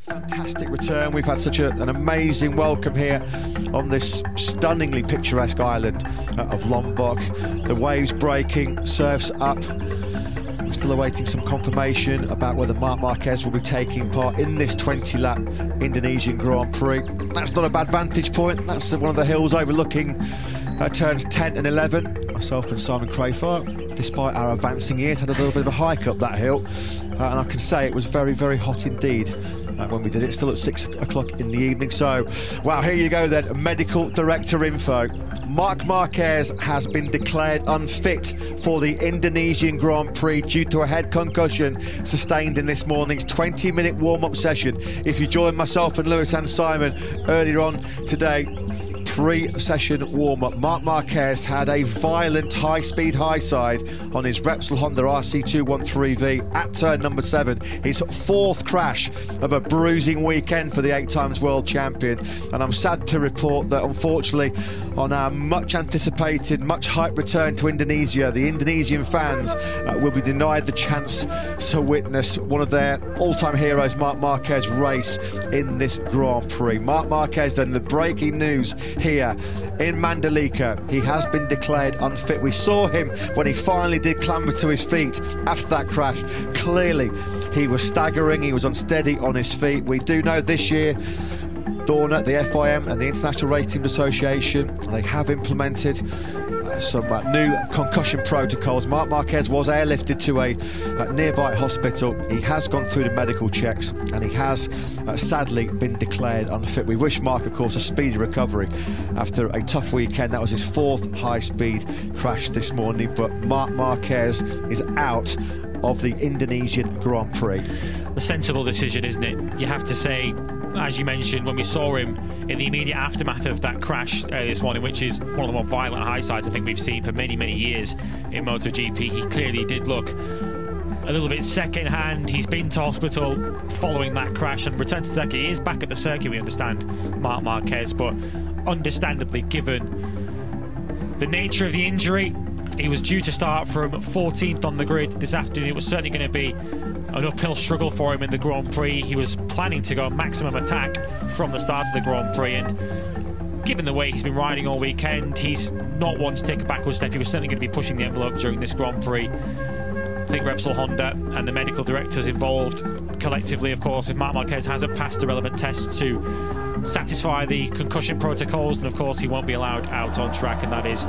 Fantastic return. We've had such an amazing welcome here on this stunningly picturesque island of Lombok. The waves breaking, surf's up. We're still awaiting some confirmation about whether Marc Marquez will be taking part in this 20-lap Indonesian Grand Prix. That's not a bad vantage point. That's one of the hills overlooking turns 10 and 11. Myself and Simon Crayford, despite our advancing years, had a little bit of a hike up that hill, and I can say it was very, very hot indeed when we did it. Still at 6 o'clock in the evening. So, wow, here you go then. Medical director info. Marc Marquez has been declared unfit for the Indonesian Grand Prix due to a head concussion sustained in this morning's 20-minute warm-up session. If you join myself and Lewis and Simon earlier on today, pre-session warm-up, Marc Marquez had a violent high-speed high side on his Repsol Honda RC213V at turn number 7. His 4th crash of a bruising weekend for the 8-times world champion. And I'm sad to report that, unfortunately, on our much-anticipated, much-hyped return to Indonesia, the Indonesian fans will be denied the chance to witness one of their all-time heroes, Marc Marquez, race in this Grand Prix. Marc Marquez, then, the breaking news here in Mandalika. He has been declared unfit. We saw him when he finally did clamber to his feet after that crash. Clearly, he was staggering, he was unsteady on his feet. We do know this year, Dorna, the FIM and the International Race Teams Association, they have implemented some new concussion protocols. Marc Marquez was airlifted to a nearby hospital. He has gone through the medical checks and he has sadly been declared unfit. We wish Marc, of course, a speedy recovery after a tough weekend. That was his 4th high-speed crash this morning, but Marc Marquez is out of the Indonesian Grand Prix. A sensible decision, isn't it? You have to say, as you mentioned, when we saw him in the immediate aftermath of that crash this morning, which is one of the more violent high sides I think we've seen for many, many years in MotoGP, he clearly did look a little bit second-hand. He's been to hospital following that crash and returned to the circuit. He is back at the circuit, we understand, Marc Marquez, but understandably, given the nature of the injury, he was due to start from 14th on the grid this afternoon. It was certainly going to be an uphill struggle for him in the Grand Prix. He was planning to go maximum attack from the start of the Grand Prix, and given the way he's been riding all weekend, he's not one to take a backward step. He was certainly going to be pushing the envelope during this Grand Prix. I think Repsol Honda and the medical directors involved collectively, of course, if Marc Marquez hasn't passed the relevant tests to satisfy the concussion protocols, then of course he won't be allowed out on track, and that is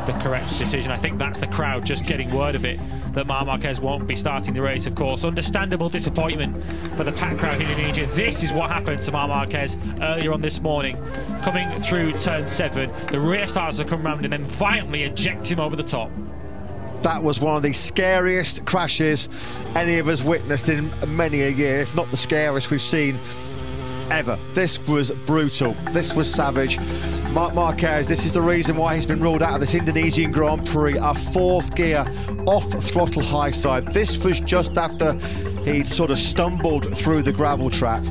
the correct decision. I think that's the crowd just getting word of it, that Marc Marquez won't be starting the race, of course. Understandable disappointment for the packed crowd in Indonesia. This is what happened to Marc Marquez earlier on this morning. Coming through turn 7, the rear starters will come round and then violently eject him over the top. That was one of the scariest crashes any of us witnessed in many a year, if not the scariest we've seen ever. This was brutal. This was savage. Marc Marquez, this is the reason why he's been ruled out of this Indonesian Grand Prix. A 4th gear off-throttle high side. This was just after he'd sort of stumbled through the gravel trap,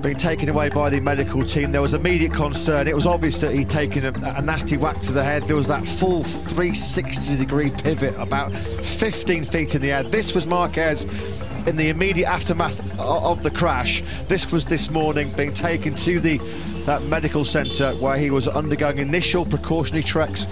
being taken away by the medical team. There was immediate concern. It was obvious that he'd taken a nasty whack to the head. There was that full 360-degree pivot about 15 feet in the air. This was Marquez in the immediate aftermath of the crash. This was this morning, being taken to the medical centre where he was undergoing initial precautionary checks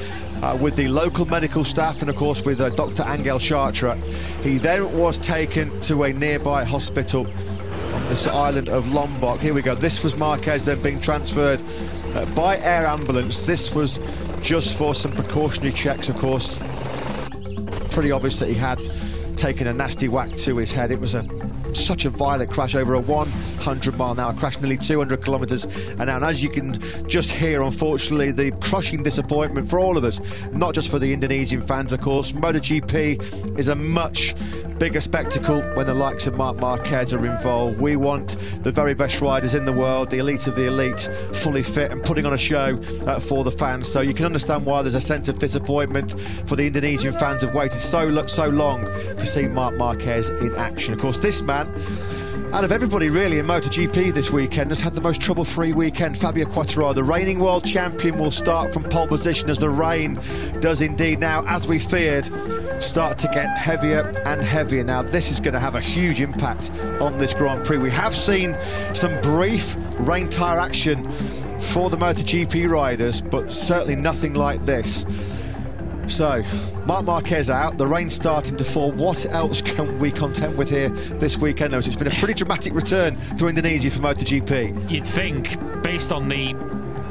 with the local medical staff and of course with Dr. Angel Chartra. He then was taken to a nearby hospital on this island of Lombok. Here we go. This was Marquez then being transferred by air ambulance. This was just for some precautionary checks, of course. Pretty obvious that he had taken a nasty whack to his head. It was such a violent crash over a 100-mile-an-hour crash, nearly 200 kilometers an hour. And as you can just hear, unfortunately, the crushing disappointment for all of us, not just for the Indonesian fans, of course. MotoGP is a much bigger spectacle when the likes of Marc Marquez are involved. We want the very best riders in the world, the elite of the elite, fully fit and putting on a show for the fans. So you can understand why there's a sense of disappointment for the Indonesian fans who have waited so long to see Marc Marquez in action. Of course, this man, out of everybody really in MotoGP this weekend, has had the most trouble-free weekend. Fabio Quartararo, the reigning world champion, will start from pole position as the rain does indeed now, as we feared, start to get heavier and heavier. Now this is going to have a huge impact on this Grand Prix. We have seen some brief rain tyre action for the MotoGP riders, but certainly nothing like this. So, Marc Marquez out, the rain's starting to fall. What else can we contend with here this weekend? It's been a pretty dramatic return to Indonesia for MotoGP. You'd think, based on the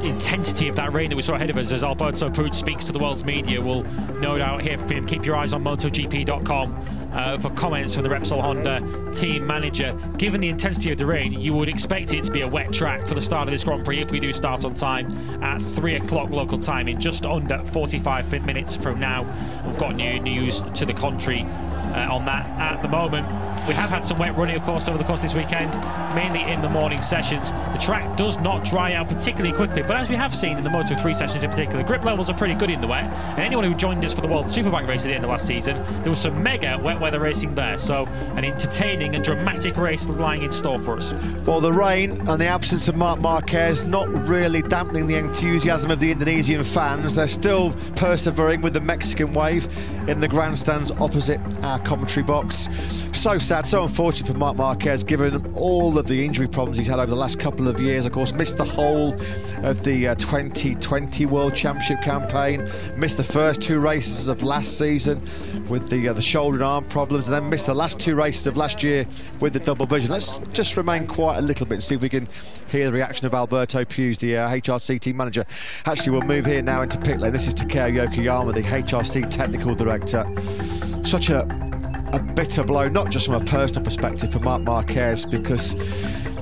intensity of that rain that we saw ahead of us, as Alberto Puig speaks to the world's media, we'll no doubt hear from him. Keep your eyes on MotoGP.com for comments from the Repsol Honda team manager. Given the intensity of the rain, you would expect it to be a wet track for the start of this Grand Prix if we do start on time at 3 o'clock local time in just under 45 minutes from now. We've got new news to the contrary on that at the moment. We have had some wet running, of course, over the course of this weekend, mainly in the morning sessions. The track does not dry out particularly quickly, but as we have seen in the Moto3 sessions in particular, grip levels are pretty good in the wet. And anyone who joined us for the World Superbike race at the end of last season, there was some mega wet weather racing there. So an entertaining and dramatic race lying in store for us. Well, the rain and the absence of Marc Marquez not really dampening the enthusiasm of the Indonesian fans. They're still persevering with the Mexican wave in the grandstands opposite our commentary box. So sad, so unfortunate for Marc Marquez, given all of the injury problems he's had over the last couple of years. Of course, missed the whole of the 2020 World Championship campaign, missed the first 2 races of last season with the shoulder and arm problems, and then missed the last 2 races of last year with the double vision. Let's just remain quiet a little bit and see if we can hear the reaction of Alberto Puig, the HRC team manager. Actually, we'll move here now into pit lane. This is Takeo Yokoyama, the HRC technical director. Such a bitter blow, not just from a personal perspective for Marc Marquez, because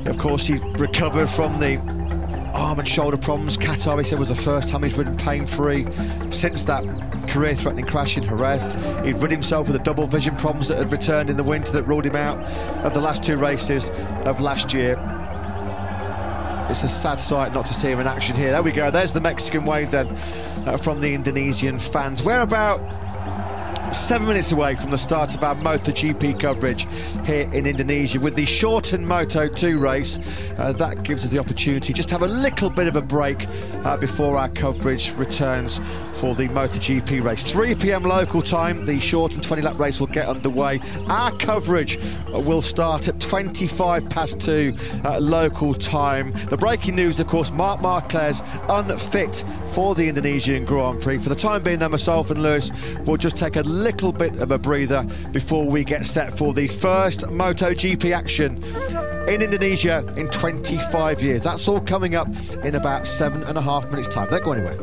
of course he recovered from the arm and shoulder problems. Qatar, he said, was the first time he's ridden pain-free since that career-threatening crash in Jerez. He'd rid himself of the double vision problems that had returned in the winter that ruled him out of the last 2 races of last year. It's a sad sight not to see him in action here. There we go, there's the Mexican wave then from the Indonesian fans. We're about 7 minutes away from the start of our MotoGP coverage here in Indonesia with the shortened Moto2 race. That gives us the opportunity just to have a little bit of a break before our coverage returns for the MotoGP race. 3 p.m. local time, the shortened 20-lap race will get underway. Our coverage will start at 2 local time. The breaking news, of course, Marc Marquez unfit for the Indonesian Grand Prix. For the time being, though, myself and Lewis will just take a little bit of a breather before we get set for the first MotoGP action in Indonesia in 25 years. That's all coming up in about 7.5 minutes time. Don't go anywhere.